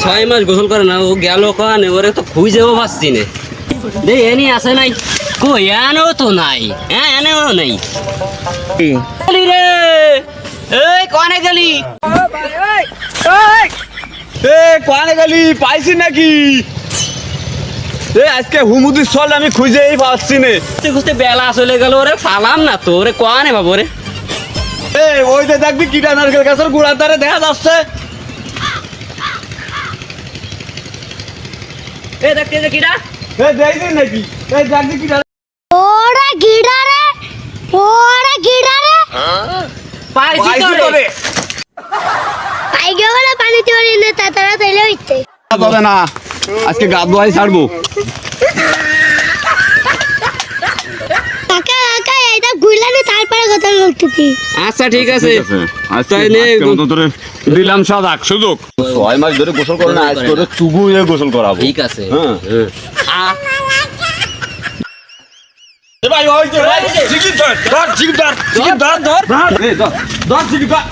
6 মাস গোসল করে না, ও গেল কানে, ওরে তো খুঁজেও পাচ্ছি না। দে এনি আসে নাই, কই আনো তো নাই, হ্যাঁ এনেও নাই। গেলি রে, এই কোনে গেলি? কোয়ানে গেলি পাইছি নাকি? আজকে হুমুদির চল আমি খুঁজেই পাচ্ছি না। খুঁজতে খুঁজতে বেলা চলে গেল, ওরে পালাম না তো, ওরে কোনে বাবু রে। ওই যে দেখবি কিটা নারকেল গাছের গোড়ার ধারে দেখা যাচ্ছে। দেখতে যে কিটা দেখবি নাকি? দেখবি কিটা? ওরে গিডা রে, ওরে গিডা রে, পাইছি তো রে। পাই গেলে পানি চড়ি না, তাড়াতাড়ি চলে হইছে। তবে না, আজকে গা ধোয়াই ছাড়বো। কাকা কাকা এটা গুইলানে তারপরে কথা বলতেছি। আচ্ছা ঠিক আছে, দিলাম সাদা সুযোগ। 6 মাস ধরে গোসল করে না, আজকে ওদের চুবুয়ে গোসল করাবো। ঠিক আছে। হ্যাঁ ভাই, ওই যে ভাই, জিগির ধর, ধর জিগির ধর, জিগির ধর, ধর ধর জিগির ধর।